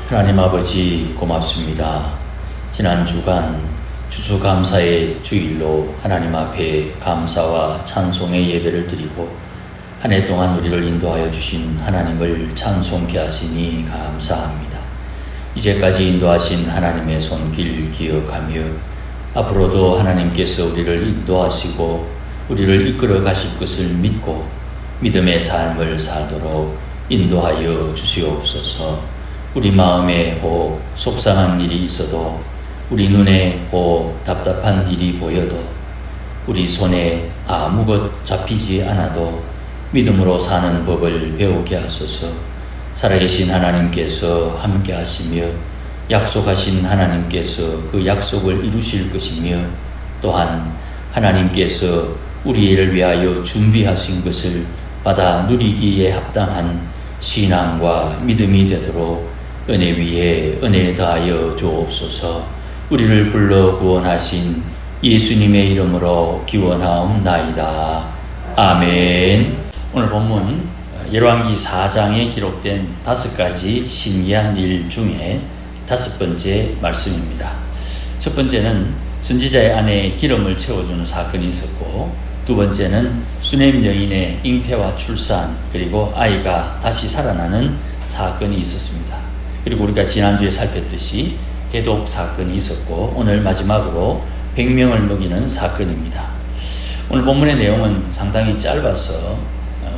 하나님 아버지 고맙습니다. 지난 주간 추수감사의 주일로 하나님 앞에 감사와 찬송의 예배를 드리고 한 해 동안 우리를 인도하여 주신 하나님을 찬송케 하시니 감사합니다. 이제까지 인도하신 하나님의 손길 기억하며 앞으로도 하나님께서 우리를 인도하시고 우리를 이끌어 가실 것을 믿고 믿음의 삶을 살도록 인도하여 주시옵소서. 우리 마음에 혹 속상한 일이 있어도 우리 눈에 혹 답답한 일이 보여도 우리 손에 아무것 잡히지 않아도 믿음으로 사는 법을 배우게 하소서. 살아계신 하나님께서 함께 하시며 약속하신 하나님께서 그 약속을 이루실 것이며 또한 하나님께서 우리를 위하여 준비하신 것을 받아 누리기에 합당한 신앙과 믿음이 되도록 은혜 위에 은혜 더하여 주옵소서. 우리를 불러 구원하신 예수님의 이름으로 기원하옵나이다. 아멘. 오늘 본문 열왕기 4장에 기록된 5가지 신기한 일 중에 5번째 말씀입니다. 첫 번째는 선지자의 아내에 기름을 채워주는 사건이 있었고, 두 번째는 수넴 여인의 잉태와 출산 그리고 아이가 다시 살아나는 사건이 있었습니다. 그리고 우리가 지난주에 살폈듯이 해독 사건이 있었고, 오늘 마지막으로 100명을 먹이는 사건입니다. 오늘 본문의 내용은 상당히 짧아서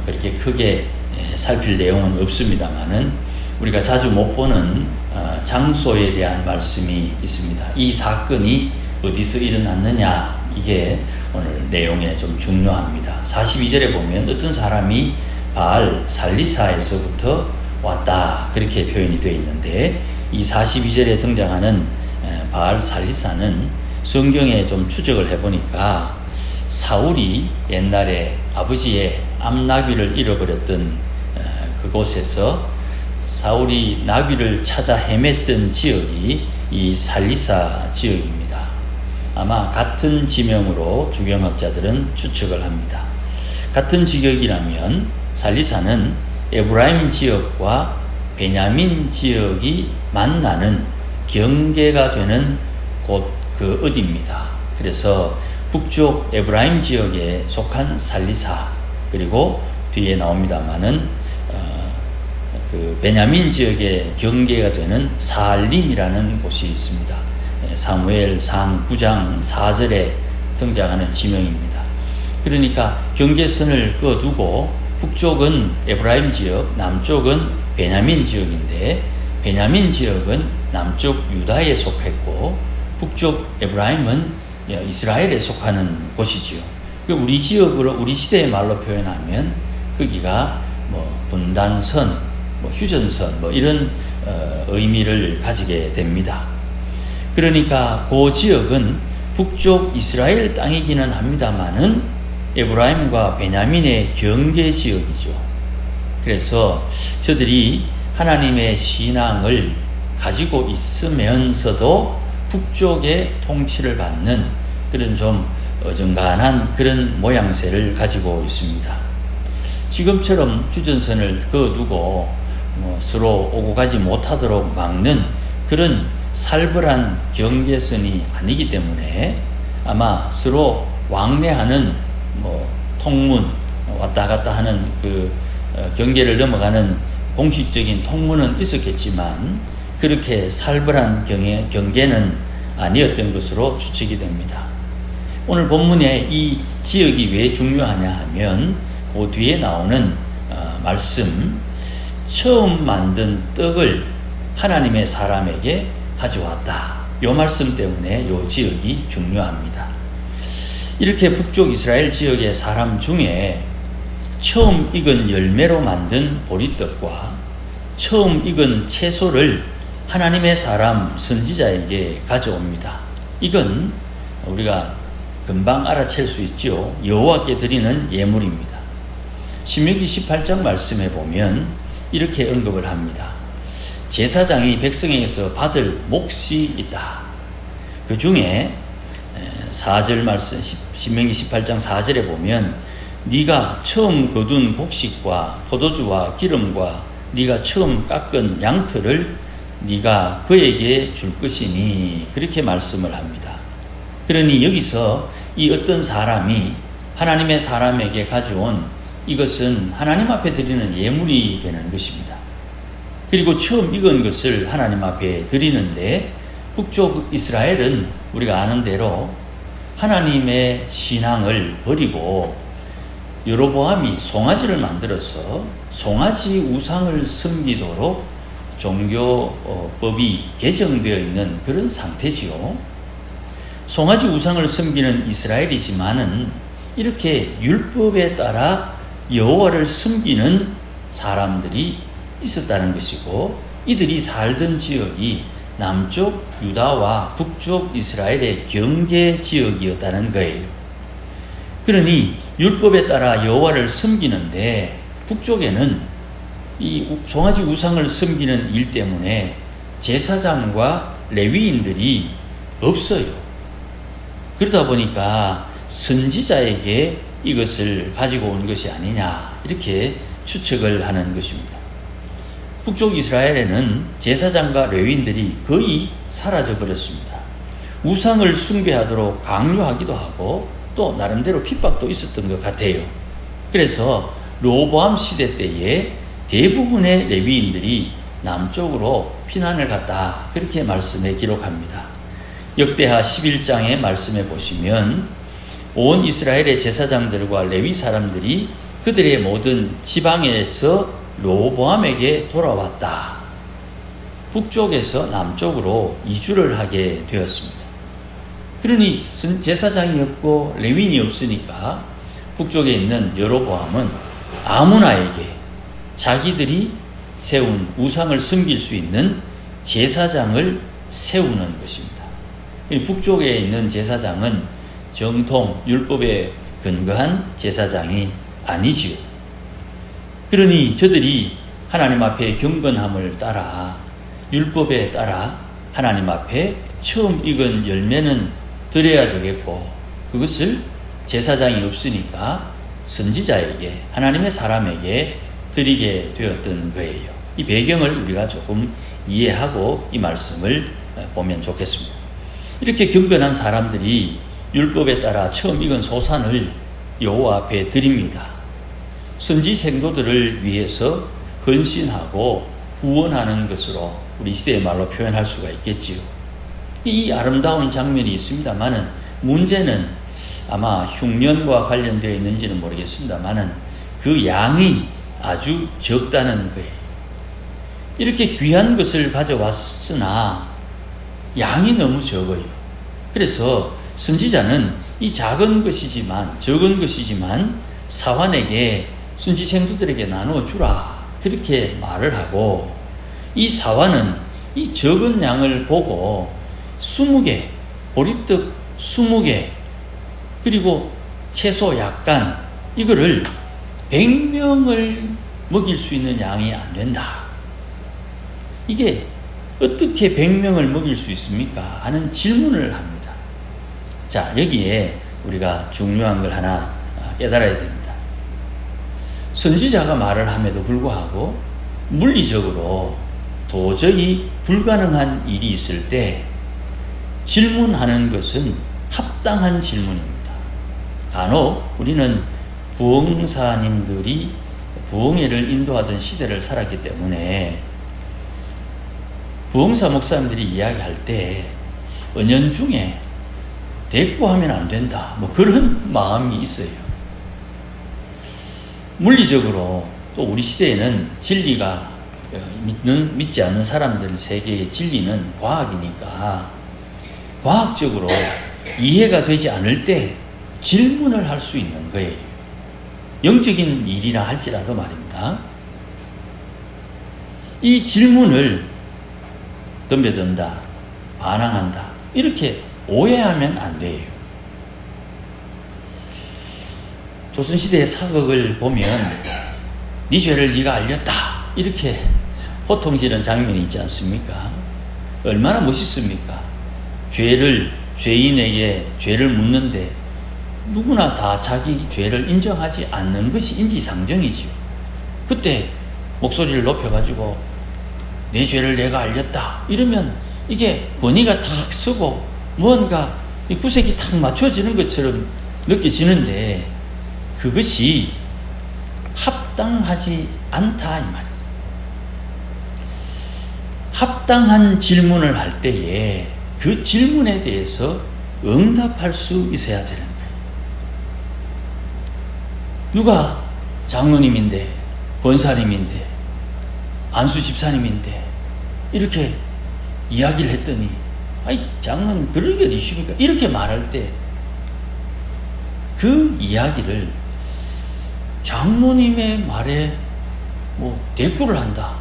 그렇게 크게 살필 내용은 없습니다만은 우리가 자주 못 보는 장소에 대한 말씀이 있습니다. 이 사건이 어디서 일어났느냐, 이게 오늘 내용에 좀 중요합니다. 42절에 보면 어떤 사람이 바알 살리사에서부터 왔다, 그렇게 표현이 되어 있는데, 이 42절에 등장하는 바알 살리사는 성경에 좀 추적을 해보니까 사울이 옛날에 아버지의 암나귀를 잃어버렸던 그곳에서 사울이 나귀를 찾아 헤맸던 지역이 이 살리사 지역입니다. 아마 같은 지명으로 주경학자들은 추측을 합니다. 같은 지역이라면 살리사는 에브라임 지역과 베냐민 지역이 만나는 경계가 되는 곳 그 어디입니다. 그래서 북쪽 에브라임 지역에 속한 살리사, 그리고 뒤에 나옵니다마는 그 베냐민 지역의 경계가 되는 사알림이라는 곳이 있습니다. 사무엘상 9장 4절에 등장하는 지명입니다. 그러니까 경계선을 그어두고 북쪽은 에브라임 지역, 남쪽은 베냐민 지역인데, 베냐민 지역은 남쪽 유다에 속했고 북쪽 에브라임은 이스라엘에 속하는 곳이지요. 우리 지역으로, 우리 시대의 말로 표현하면 거기가 분단선, 휴전선 이런 의미를 가지게 됩니다. 그러니까 그 지역은 북쪽 이스라엘 땅이기는 합니다만은 에브라임과 베냐민의 경계 지역이죠. 그래서 저들이 하나님의 신앙을 가지고 있으면서도 북쪽의 통치를 받는 그런 좀 어중간한 그런 모양새를 가지고 있습니다. 지금처럼 휴전선을 그어두고 서로 오고 가지 못하도록 막는 그런 살벌한 경계선이 아니기 때문에 아마 서로 왕래하는 통문, 왔다 갔다 하는 그 경계를 넘어가는 공식적인 통문은 있었겠지만 그렇게 살벌한 경계는 아니었던 것으로 추측이 됩니다. 오늘 본문에 이 지역이 왜 중요하냐 하면 그 뒤에 나오는 말씀, 처음 만든 떡을 하나님의 사람에게 가져왔다, 이 말씀 때문에 이 지역이 중요합니다. 이렇게 북쪽 이스라엘 지역의 사람 중에 처음 익은 열매로 만든 보리떡과 처음 익은 채소를 하나님의 사람 선지자에게 가져옵니다. 이건 우리가 금방 알아챌 수 있죠. 여호와께 드리는 예물입니다. 신명기 18장 말씀에 보면 이렇게 언급을 합니다. 제사장이 백성에게서 받을 몫이 있다. 그 중에 4절 말씀, 신명기 18장 4절에 보면 네가 처음 거둔 곡식과 포도주와 기름과 네가 처음 깎은 양털을 네가 그에게 줄 것이니 그렇게 말씀을 합니다. 그러니 여기서 이 어떤 사람이 하나님의 사람에게 가져온 이것은 하나님 앞에 드리는 예물이 되는 것입니다. 그리고 처음 익은 것을 하나님 앞에 드리는데 북쪽 이스라엘은 우리가 아는 대로 하나님의 신앙을 버리고 여로보암이 송아지를 만들어서 송아지 우상을 섬기도록 종교법이 개정되어 있는 그런 상태지요. 송아지 우상을 섬기는 이스라엘이지만은 이렇게 율법에 따라 여호와를 섬기는 사람들이 있었다는 것이고, 이들이 살던 지역이 남쪽 유다와 북쪽 이스라엘의 경계 지역이었다는 거예요. 그러니 율법에 따라 여호와를 섬기는데 북쪽에는 이 송아지 우상을 섬기는 일 때문에 제사장과 레위인들이 없어요. 그러다 보니까 선지자에게 이것을 가지고 온 것이 아니냐, 이렇게 추측을 하는 것입니다. 북쪽 이스라엘에는 제사장과 레위인들이 거의 사라져 버렸습니다. 우상을 숭배하도록 강요하기도 하고 또 나름대로 핍박도 있었던 것 같아요. 그래서 르호보암 시대 때에 대부분의 레위인들이 남쪽으로 피난을 갔다, 그렇게 말씀에 기록합니다. 역대하 11장의 말씀에 보시면 온 이스라엘의 제사장들과 레위 사람들이 그들의 모든 지방에서 르호보암에게 돌아왔다. 북쪽에서 남쪽으로 이주를 하게 되었습니다. 그러니 제사장이 없고 레위인이 없으니까 북쪽에 있는 여로보암은 아무나에게 자기들이 세운 우상을 섬길 수 있는 제사장을 세우는 것입니다. 북쪽에 있는 제사장은 정통 율법에 근거한 제사장이 아니지요. 그러니 저들이 하나님 앞에 경건함을 따라 율법에 따라 하나님 앞에 처음 익은 열매는 드려야 되겠고, 그것을 제사장이 없으니까 선지자에게, 하나님의 사람에게 드리게 되었던 거예요. 이 배경을 우리가 조금 이해하고 이 말씀을 보면 좋겠습니다. 이렇게 경건한 사람들이 율법에 따라 처음 익은 소산을 여호와 앞에 드립니다. 선지 생도들을 위해서 헌신하고 후원하는 것으로 우리 시대의 말로 표현할 수가 있겠지요. 이 아름다운 장면이 있습니다만은 문제는 아마 흉년과 관련되어 있는지는 모르겠습니다만은 그 양이 아주 적다는 거예요. 이렇게 귀한 것을 가져왔으나 양이 너무 적어요. 그래서 선지자는 이 적은 것이지만 사환에게 선지 생도들에게 나누어 주라, 그렇게 말을 하고, 이 사환은 이 적은 양을 보고 20개, 보리떡 20개, 그리고 채소 약간, 이거를 100명을 먹일 수 있는 양이 안 된다. 이게 어떻게 100명을 먹일 수 있습니까? 하는 질문을 합니다. 자, 여기에 우리가 중요한 걸 하나 깨달아야 됩니다. 선지자가 말을 함에도 불구하고 물리적으로 도저히 불가능한 일이 있을 때 질문하는 것은 합당한 질문입니다. 간혹 우리는 부흥사님들이 부흥회를 인도하던 시대를 살았기 때문에 부흥사 목사님들이 이야기할 때 은연중에 대꾸하면 안 된다, 뭐 그런 마음이 있어요. 물리적으로 또 우리 시대에는 진리가 믿지 않는 사람들 세계의 진리는 과학이니까 과학적으로 이해가 되지 않을 때 질문을 할 수 있는 거예요. 영적인 일이라 할지라도 말입니다. 이 질문을 덤벼든다, 반항한다, 이렇게 오해하면 안 돼요. 조선시대의 사극을 보면 네 죄를 네가 알렸다, 이렇게 호통지는 장면이 있지 않습니까? 얼마나 멋있습니까? 죄인에게 죄를 묻는데 누구나 다 자기 죄를 인정하지 않는 것이 인지상정이지요. 그때 목소리를 높여가지고 내 죄를 내가 알렸다 이러면 이게 권위가 탁 서고 뭔가 구색이 탁 맞춰지는 것처럼 느껴지는데 그것이 합당하지 않다 이 말입니다. 합당한 질문을 할 때에 그 질문에 대해서 응답할 수 있어야 되는 거예요. 누가 장로님인데, 권사님인데, 안수 집사님인데 이렇게 이야기를 했더니 아이 장로님 그럴 게 어디십니까? 이렇게 말할 때 그 이야기를 장로님의 말에 대꾸를 한다,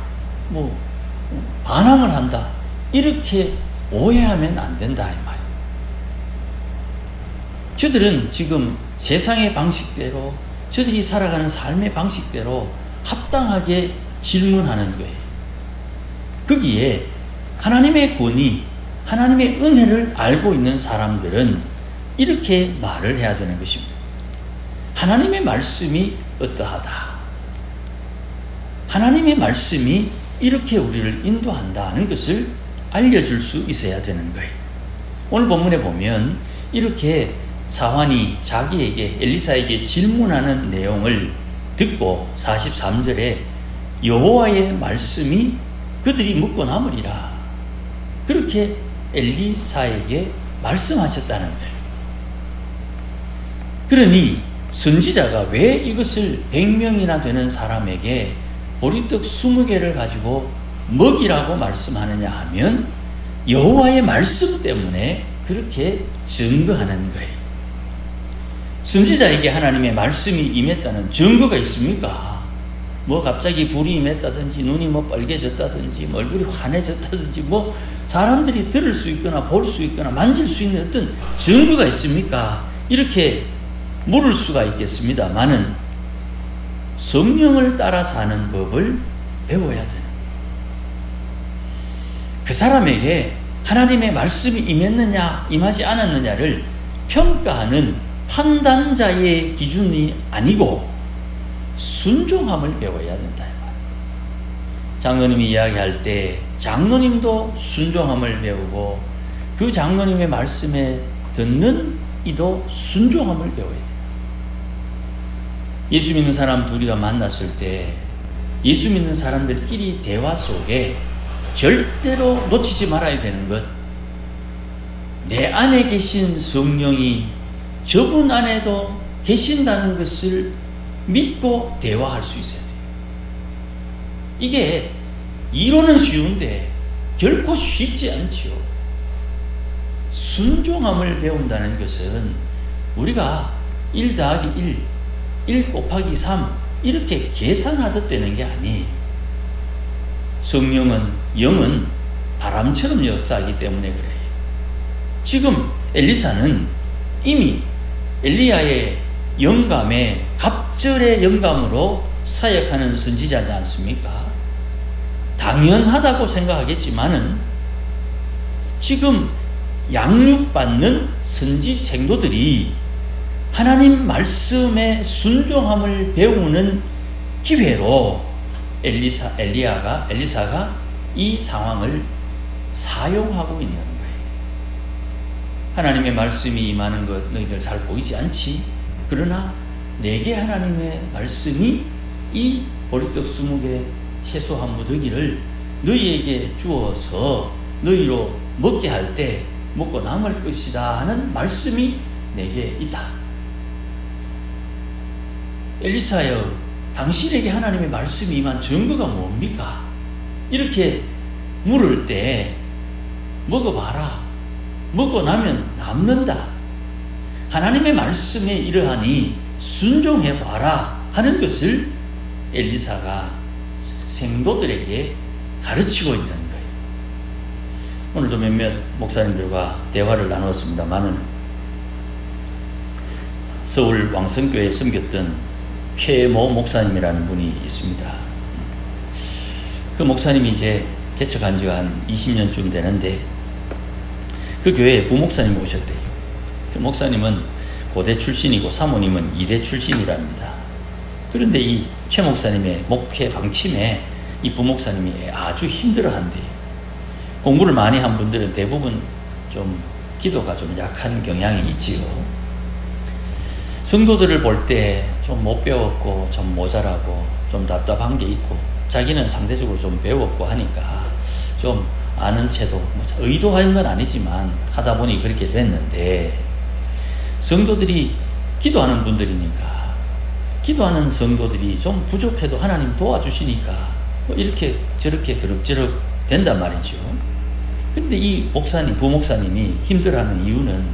반항을 한다 이렇게 오해하면 안 된다 이 말이에요. 저들은 지금 세상의 방식대로 저들이 살아가는 삶의 방식대로 합당하게 질문하는 거예요. 거기에 하나님의 권위, 하나님의 은혜를 알고 있는 사람들은 이렇게 말을 해야 되는 것입니다. 하나님의 말씀이 어떠하다. 하나님의 말씀이 이렇게 우리를 인도한다는 것을 알려줄 수 있어야 되는 거예요. 오늘 본문에 보면 이렇게 사환이 자기에게 엘리사에게 질문하는 내용을 듣고 43절에 여호와의 말씀이 그들이 묻고 남으리라 그렇게 엘리사에게 말씀하셨다는 거예요. 그러니 선지자가 왜 이것을 100명이나 되는 사람에게 보리떡 20개를 가지고 먹이라고 말씀하느냐 하면 여호와의 말씀 때문에 그렇게 증거하는 거예요. 선지자에게 하나님의 말씀이 임했다는 증거가 있습니까? 갑자기 불이 임했다든지 눈이 빨개졌다든지 얼굴이 환해졌다든지 사람들이 들을 수 있거나 볼 수 있거나 만질 수 있는 어떤 증거가 있습니까? 이렇게 물을 수가 있겠습니다마는 성령을 따라 사는 법을 배워야 되는 그 사람에게 하나님의 말씀이 임했느냐 임하지 않았느냐를 평가하는 판단자의 기준이 아니고 순종함을 배워야 된다. 장로님이 이야기할 때 장로님도 순종함을 배우고 그 장로님의 말씀에 듣는 이도 순종함을 배워야 돼요. 예수 믿는 사람 둘이가 만났을 때 예수 믿는 사람들끼리 대화 속에 절대로 놓치지 말아야 되는 것, 내 안에 계신 성령이 저분 안에도 계신다는 것을 믿고 대화할 수 있어야 돼요. 이게 이론은 쉬운데 결코 쉽지 않지요. 순종함을 배운다는 것은 우리가 1 더하기 1, 1 곱하기 3 이렇게 계산하듯 되는 게 아니, 성령은 영은 바람처럼 역사하기 때문에 그래요. 지금 엘리사는 이미 엘리야의 영감에 갑절의 영감으로 사역하는 선지자지 않습니까? 당연하다고 생각하겠지만은 지금 양육받는 선지 생도들이 하나님 말씀의 순종함을 배우는 기회로 엘리사가 이 상황을 사용하고 있는 거예요. 하나님의 말씀이 임하는 것 너희들 잘 보이지 않지? 그러나 내게 하나님의 말씀이 이 보리떡 20개 채소 한 무더기를 너희에게 주어서 너희로 먹게 할 때 먹고 남을 것이다 하는 말씀이 내게 있다. 엘리사여, 당신에게 하나님의 말씀이 임한 증거가 뭡니까? 이렇게 물을 때 먹어봐라. 먹고 나면 남는다. 하나님의 말씀에 이러하니 순종해봐라 하는 것을 엘리사가 생도들에게 가르치고 있는 거예요. 오늘도 몇몇 목사님들과 대화를 나누었습니다만은 서울 왕성교회에 섬겼던 최모 목사님이라는 분이 있습니다. 그 목사님이 이제 개척한 지가 한 20년쯤 되는데 그 교회에 부목사님이 오셨대요. 그 목사님은 고대 출신이고 사모님은 이대 출신이랍니다. 그런데 이 최 목사님의 목회 방침에 이 부목사님이 아주 힘들어한대요. 공부를 많이 한 분들은 대부분 좀 기도가 좀 약한 경향이 있지요. 성도들을 볼 때 좀 못 배웠고 좀 모자라고 좀 답답한 게 있고 자기는 상대적으로 좀 배웠고 하니까 좀 아는 채도 의도한 건 아니지만 하다 보니 그렇게 됐는데, 성도들이 기도하는 분들이니까 기도하는 성도들이 좀 부족해도 하나님 도와주시니까 뭐 이렇게 저렇게 그럭저럭 된단 말이죠. 근데 이 목사님, 부목사님이 힘들어하는 이유는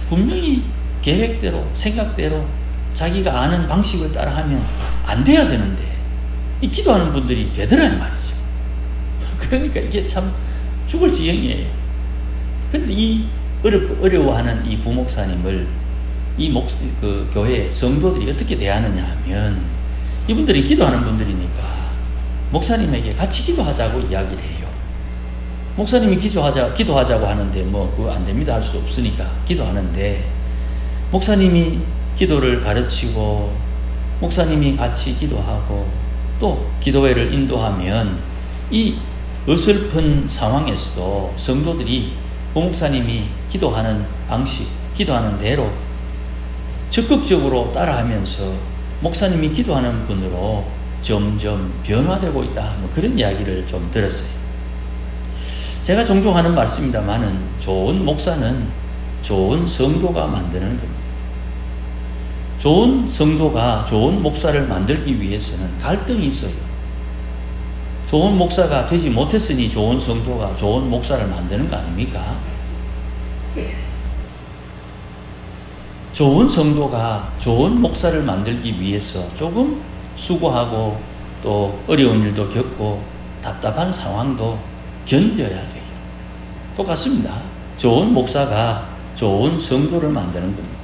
분명히 계획대로 생각대로 자기가 아는 방식을 따라하면 안 돼야 되는데 이 기도하는 분들이 되더란 말이죠. 그러니까 이게 참 죽을 지경이에요. 그런데 이 어려워하는 이 부목사님을 그 교회 성도들이 어떻게 대하느냐 하면, 이분들이 기도하는 분들이니까 목사님에게 같이 기도하자고 이야기를 해요. 목사님이 기도하자고 하는데 뭐 그거 안 됩니다 할 수 없으니까 기도하는데, 목사님이 기도를 가르치고 목사님이 같이 기도하고 또 기도회를 인도하면 이 어설픈 상황에서도 성도들이 부목사님이 기도하는 방식, 기도하는 대로 적극적으로 따라하면서 목사님이 기도하는 분으로 점점 변화되고 있다, 뭐 그런 이야기를 좀 들었어요. 제가 종종 하는 말씀입니다만은 좋은 목사는 좋은 성도가 만드는 겁니다. 좋은 성도가 좋은 목사를 만들기 위해서는 갈등이 있어요. 좋은 목사가 되지 못했으니 좋은 성도가 좋은 목사를 만드는 거 아닙니까? 좋은 성도가 좋은 목사를 만들기 위해서 조금 수고하고 또 어려운 일도 겪고 답답한 상황도 견뎌야 돼요. 똑같습니다. 좋은 목사가 좋은 성도를 만드는 겁니다.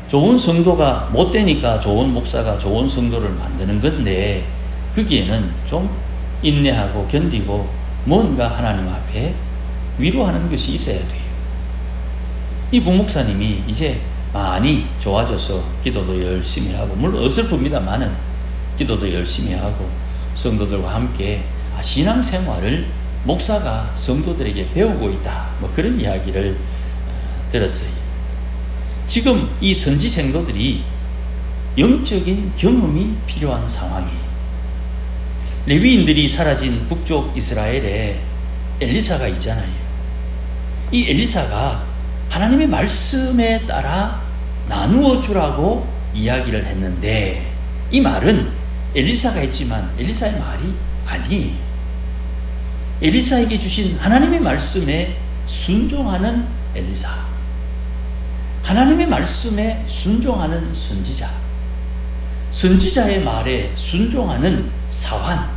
좋은 성도가 못 되니까 좋은 목사가 좋은 성도를 만드는 건데, 거기에는 좀 인내하고 견디고 뭔가 하나님 앞에 위로하는 것이 있어야 돼요. 이 부목사님이 이제 많이 좋아져서 기도도 열심히 하고, 물론 어설픕니다만은 기도도 열심히 하고 성도들과 함께 신앙생활을 목사가 성도들에게 배우고 있다, 뭐 그런 이야기를 들었어요. 지금 이 선지 생도들이 영적인 경험이 필요한 상황이에요. 레위인들이 사라진 북쪽 이스라엘에 엘리사가 있잖아요. 이 엘리사가 하나님의 말씀에 따라 나누어 주라고 이야기를 했는데, 이 말은 엘리사가 했지만 엘리사의 말이 아니에요. 엘리사에게 주신 하나님의 말씀에 순종하는 엘리사, 하나님의 말씀에 순종하는 선지자, 선지자의 말에 순종하는 사환,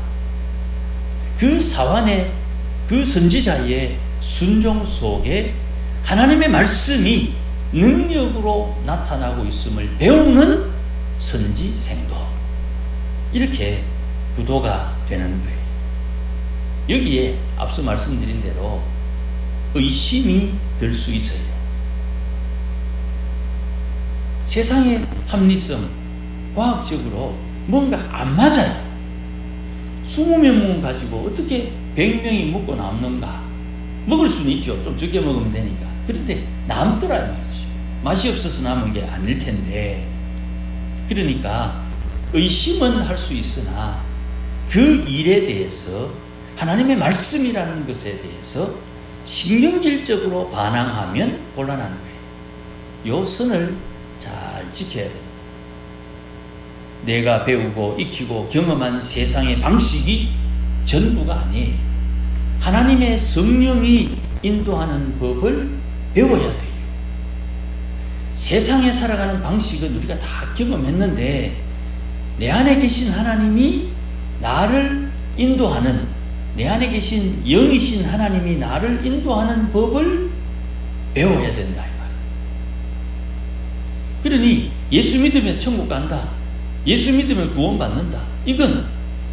그 사환의 그 선지자의 순종 속에 하나님의 말씀이 능력으로 나타나고 있음을 배우는 선지생도, 이렇게 구도가 되는 거예요. 여기에 앞서 말씀드린 대로 의심이 들 수 있어요. 세상의 합리성, 과학적으로 뭔가 안 맞아요. 20명만 가지고 어떻게 100명이 먹고 남는가? 먹을 수는 있죠. 좀 적게 먹으면 되니까. 그런데 남더라 말이죠. 맛이 없어서 남은 게 아닐 텐데. 그러니까 의심은 할 수 있으나 그 일에 대해서, 하나님의 말씀이라는 것에 대해서 신경질적으로 반항하면 곤란한 거예요. 요 선을 잘 지켜야 됩니다. 내가 배우고 익히고 경험한 세상의 방식이 전부가 아니에요. 하나님의 성령이 인도하는 법을 배워야 돼요. 세상에 살아가는 방식은 우리가 다 경험했는데, 내 안에 계신 하나님이 나를 인도하는, 내 안에 계신 영이신 하나님이 나를 인도하는 법을 배워야 된다, 이 말. 그러니 예수 믿으면 천국 간다, 예수 믿으면 구원받는다, 이건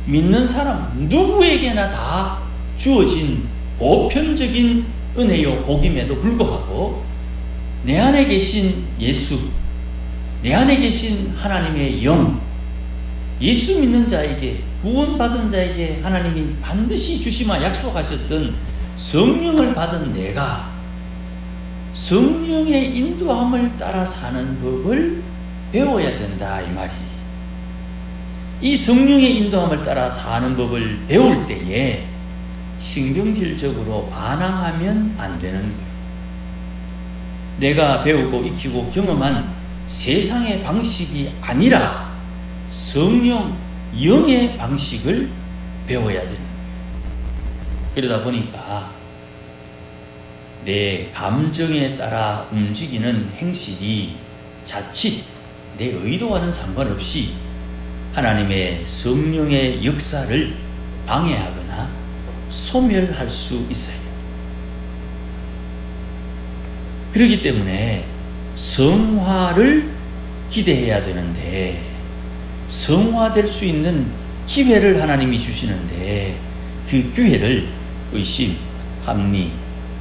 믿는 사람 누구에게나 다 주어진 보편적인 은혜요 복임에도 불구하고, 내 안에 계신 예수, 내 안에 계신 하나님의 영, 예수 믿는 자에게 구원받은 자에게 하나님이 반드시 주시마 약속하셨던 성령을 받은 내가 성령의 인도함을 따라 사는 법을 배워야 된다 이 말이. 이 성령의 인도함을 따라 사는 법을 배울 때에 신경질적으로 반항하면 안 되는 거예요. 내가 배우고 익히고 경험한 세상의 방식이 아니라 성령, 영의 방식을 배워야 되는 거예요. 그러다 보니까 내 감정에 따라 움직이는 행실이 자칫 내 의도와는 상관없이 하나님의 성령의 역사를 방해하거나 소멸할 수 있어요. 그렇기 때문에 성화를 기대해야 되는데 성화될 수 있는 기회를 하나님이 주시는데 그 기회를 의심, 합리,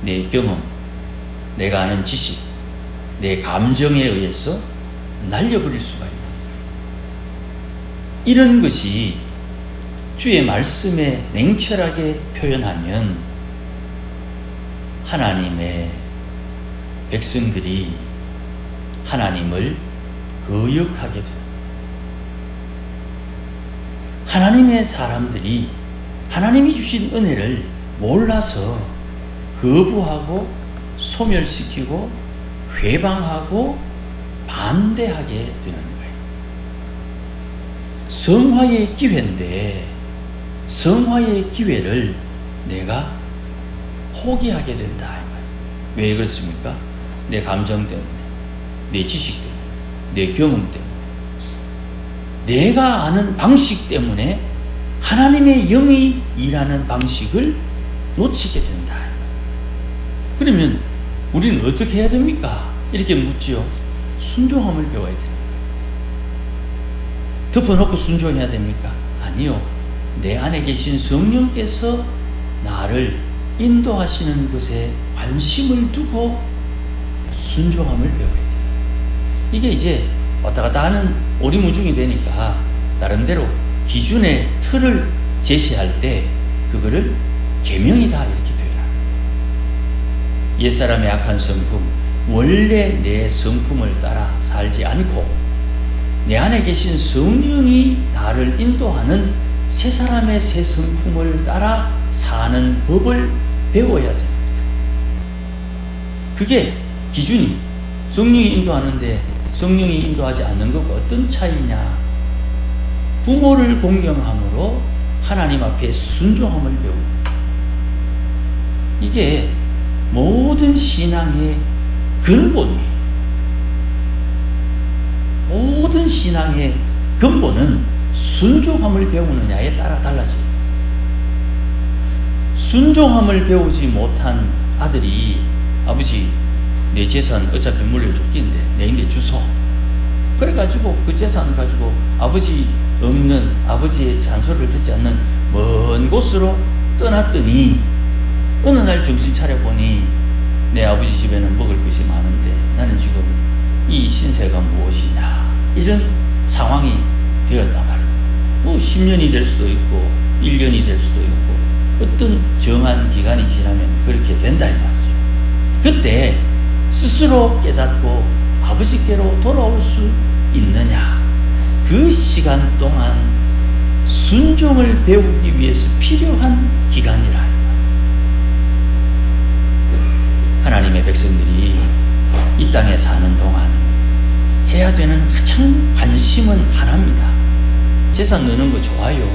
내 경험, 내가 아는 지식, 내 감정에 의해서 날려버릴 수가 있는 거예요. 이런 것이 주의 말씀에 냉철하게 표현하면 하나님의 백성들이 하나님을 거역하게 됩니다. 하나님의 사람들이 하나님이 주신 은혜를 몰라서 거부하고 소멸시키고 회방하고 반대하게 되는 거예요. 성화의 기회인데 성화의 기회를 내가 포기하게 된다. 왜 그렇습니까? 내 감정 때문에, 내 지식 때문에, 내 경험 때문에, 내가 아는 방식 때문에 하나님의 영이 일하는 방식을 놓치게 된다. 그러면 우리는 어떻게 해야 됩니까? 이렇게 묻죠. 순종함을 배워야 됩니다. 덮어놓고 순종해야 됩니까? 아니요. 내 안에 계신 성령께서 나를 인도하시는 것에 관심을 두고 순종함을 배워야 돼요. 이게 이제 왔다 갔다 하는 오리무중이 되니까 나름대로 기준의 틀을 제시할 때 그거를 계명이다 이렇게 표현합니다. 옛사람의 악한 성품, 원래 내 성품을 따라 살지 않고 내 안에 계신 성령이 나를 인도하는 새 사람의 새 성품을 따라 사는 법을 배워야 됩니다. 그게 기준이 성령이 인도하는데 성령이 인도하지 않는 것과 어떤 차이냐? 부모를 공경함으로 하나님 앞에 순종함을 배웁니다. 이게 모든 신앙의 근본이에요. 모든 신앙의 근본은 순종함을 배우느냐에 따라 달라져요. 순종함을 배우지 못한 아들이 아버지 내 재산 어차피 물려줄 낀데 내게 주소. 그래가지고 그 재산 가지고 아버지 없는 아버지의 잔소리를 듣지 않는 먼 곳으로 떠났더니 어느 날 정신 차려보니 내 아버지 집에는 먹을 것이 많은데 나는 지금 이 신세가 무엇이냐 이런 상황이 되었단 말이에요. 뭐 10년이 될 수도 있고 1년이 될 수도 있고 어떤 정한 기간이 지나면 그렇게 된다 이 말이죠. 그때 스스로 깨닫고 아버지께로 돌아올 수 있느냐? 그 시간 동안 순종을 배우기 위해서 필요한 기간이라. 하나님의 백성들이 이 땅에 사는 동안 해야 되는 가장 관심은 하나입니다. 재산 넣는 거 좋아요.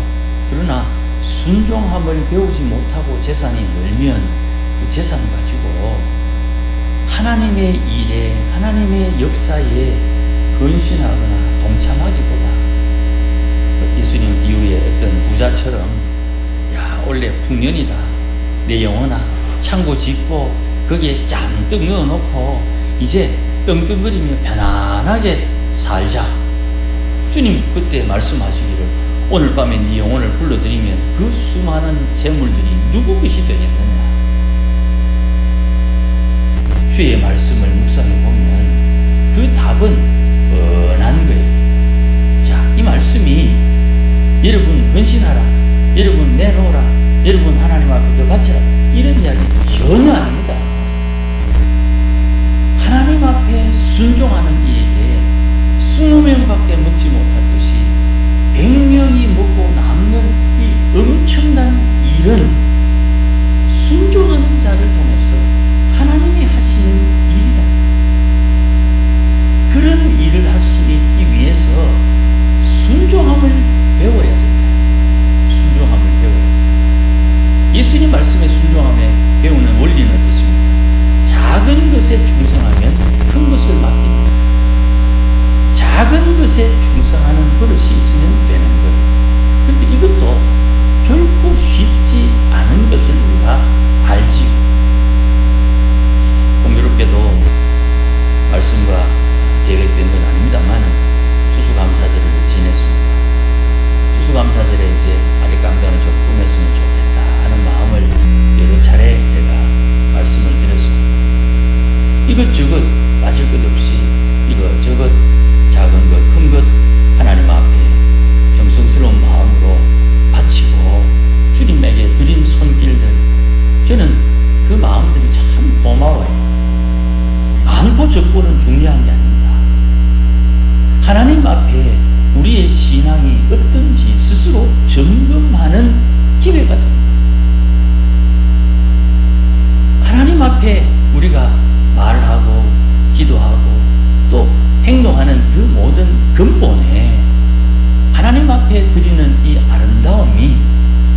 그러나 순종함을 배우지 못하고 재산이 늘면 그 재산 가지고 하나님의 일에 하나님의 역사에 헌신하거나 동참하기보다 예수님 이후에 어떤 부자처럼 야 원래 풍년이다 내 영혼아 창고 짓고 거기에 잔뜩 넣어놓고 이제 떵떵거리며 편안하게 살자. 주님 그때 말씀하시기를 오늘 밤에 네 영혼을 불러들이면 그 수많은 재물들이 누구 것이 되겠느냐. 주의 말씀을 묵상해보면 그 답은 뻔한 거예요. 자, 이 말씀이 여러분 헌신하라, 여러분 내놓으라, 여러분 하나님 앞에 더 바치라, 이런 이야기는 전혀 아닙니다. 하나님 앞에 순종하는 이에게 20명밖에 먹지 못할 것이 100명이 먹고 남는 이 엄청난 일은 순종하는 자를 통해서 하나님이 하시는 일이다. 그런 일을 할 수 있기 위해서 순종함을 배워야 된다. 순종함을 배워야 된다. 예수님 말씀에 순종함에 배우는 원리는 어떻습니까? 작은 것에 충성하면 큰 것을 맡긴다. 작은 것에 충성하는 버릇이 있으면 되는 것. 그런데 이것도 결코 쉽지 않은 것을 우리가 알지요. 공교롭게도 말씀과 계획된 건 아닙니다만 추수감사절을 지냈습니다. 추수감사절에 이제 아랫강단을 좀 꾸몄으면 좋겠다 하는 마음을 여러 차례 제가 말씀을 드렸습니다. 이것저것 빠질 것 없이 이것저것 작은 것, 큰 것 하나님 앞에 정성스러운 마음으로 바치고 주님에게 드린 손길들, 저는 그 마음들이 참 고마워요. 많고 적고는 중요한 게 아닙니다. 하나님 앞에 우리의 신앙이 어떤지 스스로 점검하는 기회가 됩니다. 하나님 앞에 우리가 말하고 기도하고 또 행동하는 그 모든 근본에 하나님 앞에 드리는 이 아름다움이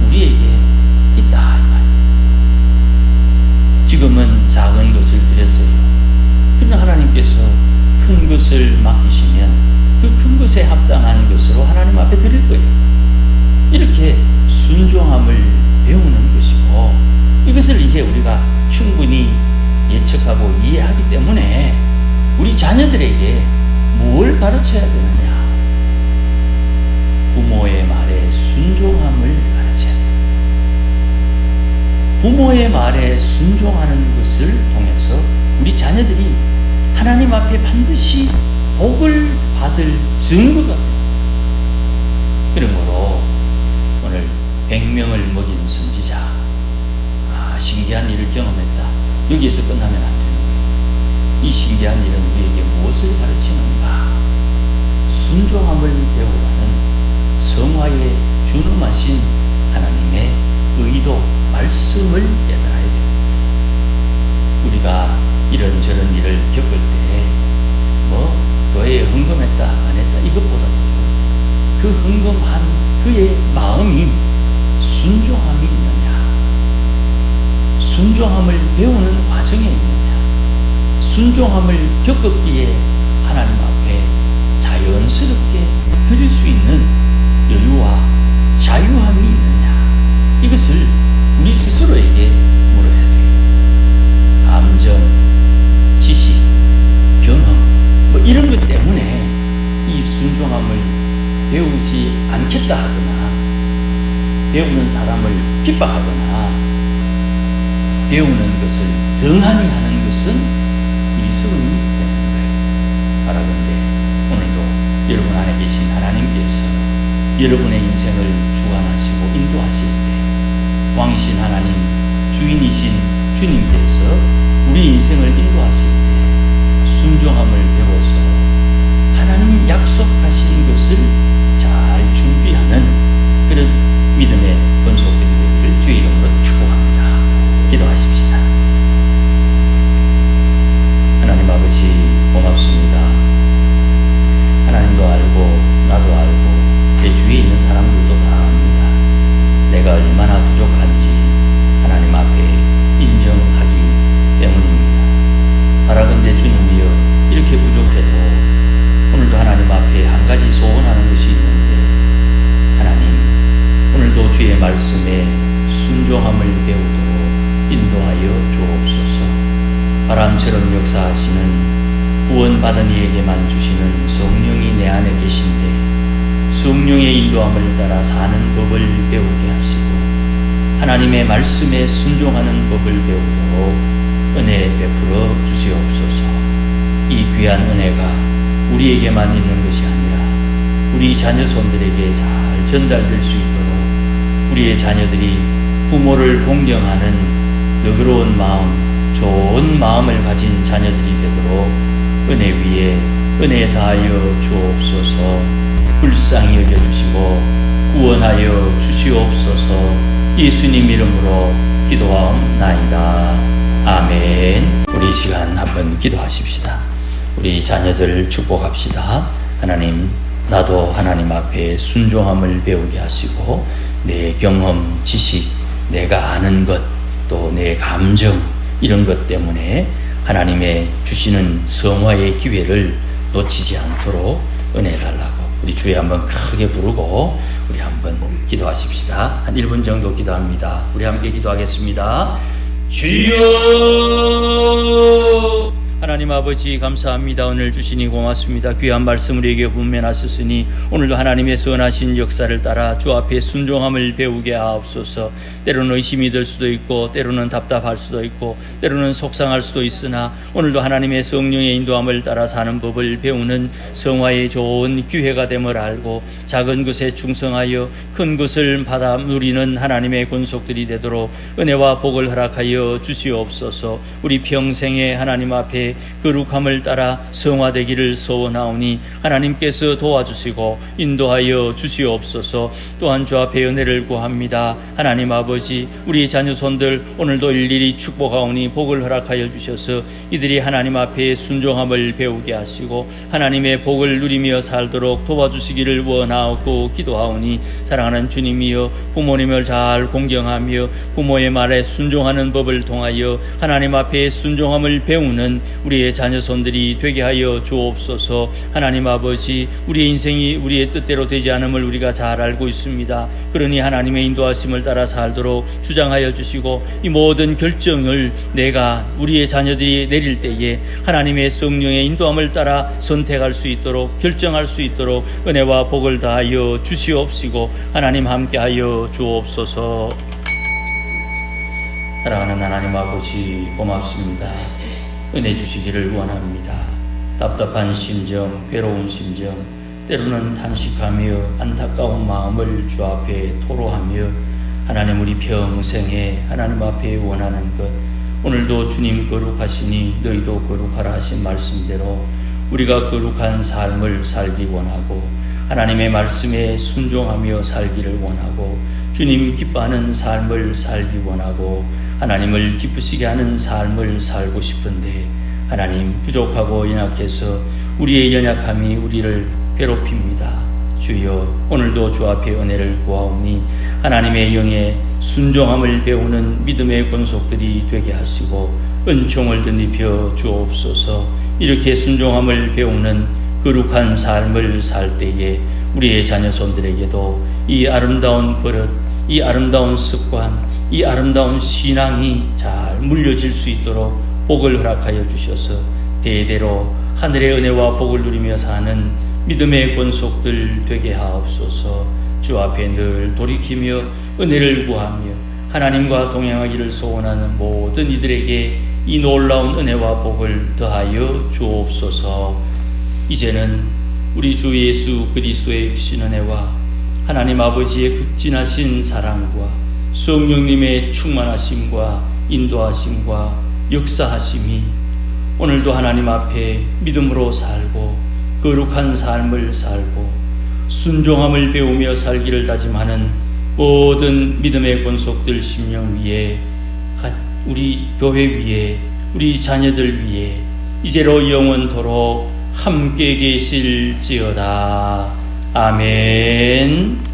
우리에게 있다. 지금은 작은 것을 드렸어요. 그러나 하나님께서 큰 것을 맡기시면 그 큰 것에 합당한 것으로 하나님 앞에 드릴 거예요. 이렇게 순종함을 배우는 것이고, 이것을 이제 우리가 충분히 예측하고 이해하기 때문에 우리 자녀들에게 뭘 가르쳐야 되느냐? 부모의 말에 순종함을 가르쳐야 돼요. 부모의 말에 순종하는 것을 통해서 우리 자녀들이 하나님 앞에 반드시 복을 받을 증거가 돼요. 그러므로 오늘 100명을 먹인 선지자, 신기한 일을 경험했다. 여기에서 끝나면 안 되는 거예요. 이 신기한 일은 우리에게 무엇을 가르치는가? 순종함을 배우라는 성화에 준엄하신 하나님의 의도, 말씀을 깨달아야 돼요. 우리가 이런저런 일을 겪을 때 교회에 헌금했다 안 했다 이것보다도 그 헌금한 그의 마음이 순종함이 있느냐, 순종함을 배우는 과정에 있느냐, 순종함을 겪었기에 하나님 앞에 자연스럽게 드릴 수 있는 여유와 자유함이 있느냐, 이것을 우리 스스로에게 물어야 돼요. 감정, 지식, 경험 이런 것 때문에 이 순종함을 배우지 않겠다 하거나 배우는 사람을 핍박하거나 배우는 것을 등한히 하는 것은 미스름이 되는 거예요. 바라건대 오늘도 여러분 안에 계신 하나님께서 여러분의 인생을 주관하시고 인도하실 때, 왕이신 하나님, 주인이신 주님께서 우리 인생을 인도하실 때 순종함을 배워서 하나님 약속하신 것을 잘 준비하는 그런 믿음의 권속들이 되기를 주의 이름으로 축복합니다. 기도하십시다. 하나님 아버지 고맙습니다. 하나님도 알고 나도 알고 내 주위에 있는 사람들도 다 압니다. 내가 얼마나 부족한지 하나님 앞에 인정하기 때문입니다. 바라건대 주님이여, 이렇게 부족해도 오늘도 하나님 앞에 한 가지 소원하는 것이 있는데, 하나님 오늘도 주의 말씀에 순종함을 배우도록 인도하여 주옵소서. 바람처럼 역사하시는 구원받은 이에게만 주시는 성령이 내 안에 계신데, 성령의 인도함을 따라 사는 법을 배우게 하시고 하나님의 말씀에 순종하는 법을 배우도록 은혜 베풀어 주시옵소서. 이 귀한 은혜가 우리에게만 있는 것이 아니라 우리 자녀손들에게 잘 전달될 수 있도록 우리의 자녀들이 부모를 공경하는 너그러운 마음, 좋은 마음을 가진 자녀들이 되도록 은혜 위에 은혜 다하여 주옵소서. 불쌍히 여겨주시고 구원하여 주시옵소서. 예수님 이름으로 기도하옵나이다. 아멘. 우리 이 시간 한번 기도하십시다. 우리 자녀들 축복합시다. 하나님, 나도 하나님 앞에 순종함을 배우게 하시고 내 경험, 지식, 내가 아는 것, 또 내 감정 이런 것 때문에 하나님의 주시는 성화의 기회를 놓치지 않도록 은혜 달라고 우리 주에 한번 크게 부르고 우리 한번 기도하십시다. 한 1분 정도 기도합니다. 우리 함께 기도하겠습니다. 주여, 하나님 아버지 감사합니다. 오늘 주시니 고맙습니다. 귀한 말씀 우리에게 분면하셨으니 오늘도 하나님의 선하신 역사를 따라 주 앞에 순종함을 배우게 하옵소서. 때로는 의심이 들 수도 있고 때로는 답답할 수도 있고 때로는 속상할 수도 있으나 오늘도 하나님의 성령의 인도함을 따라 사는 법을 배우는 성화의 좋은 기회가 됨을 알고 작은 것에 충성하여 큰 것을 받아 누리는 하나님의 권속들이 되도록 은혜와 복을 허락하여 주시옵소서. 우리 평생에 하나님 앞에 거룩함을 따라 성화되기를 소원하오니 하나님께서 도와주시고 인도하여 주시옵소서. 또한 주 앞에 은혜를 구합니다. 하나님 아버지, 우리 자녀손들 오늘도 일일이 축복하오니 복을 허락하여 주셔서 이들이 하나님 앞에 순종함을 배우게 하시고 하나님의 복을 누리며 살도록 도와주시기를 원하고 기도하오니 사랑하는 주님이여, 부모님을 잘 공경하며 부모의 말에 순종하는 법을 통하여 하나님 앞에 순종함을 배우는 우리의 자녀손들이 되게 하여 주옵소서. 하나님 아버지, 우리의 인생이 우리의 뜻대로 되지 않음을 우리가 잘 알고 있습니다. 그러니 하나님의 인도하심을 따라 살도록 주장하여 주시고 이 모든 결정을 내가 우리의 자녀들이 내릴 때에 하나님의 성령의 인도함을 따라 선택할 수 있도록 결정할 수 있도록 은혜와 복을 다하여 주시옵시고 하나님 함께하여 주옵소서. 사랑하는 하나님 아버지 고맙습니다. 은혜 주시기를 원합니다. 답답한 심정, 괴로운 심정, 때로는 탄식하며 안타까운 마음을 주 앞에 토로하며 하나님 우리 평생에 하나님 앞에 원하는 것, 오늘도 주님 거룩하시니 너희도 거룩하라 하신 말씀대로 우리가 거룩한 삶을 살기 원하고 하나님의 말씀에 순종하며 살기를 원하고 주님 기뻐하는 삶을 살기 원하고 하나님을 기쁘시게 하는 삶을 살고 싶은데 하나님 부족하고 연약해서 우리의 연약함이 우리를 괴롭힙니다. 주여, 오늘도 주 앞에 은혜를 구하오니 하나님의 영에 순종함을 배우는 믿음의 권속들이 되게 하시고 은총을 덧입혀 주옵소서. 이렇게 순종함을 배우는 거룩한 삶을 살 때에 우리의 자녀손들에게도 이 아름다운 버릇, 이 아름다운 습관, 이 아름다운 신앙이 잘 물려질 수 있도록 복을 허락하여 주셔서 대대로 하늘의 은혜와 복을 누리며 사는 믿음의 권속들 되게 하옵소서. 주 앞에 늘 돌이키며 은혜를 구하며 하나님과 동행하기를 소원하는 모든 이들에게 이 놀라운 은혜와 복을 더하여 주옵소서. 이제는 우리 주 예수 그리스도의 주신 은혜와 하나님 아버지의 극진하신 사랑과 성령님의 충만하심과 인도하심과 역사하심이 오늘도 하나님 앞에 믿음으로 살고 거룩한 삶을 살고 순종함을 배우며 살기를 다짐하는 모든 믿음의 권속들 심령 위에, 우리 교회 위에, 우리 자녀들 위에 이제로 영원토록 함께 계실지어다. 아멘.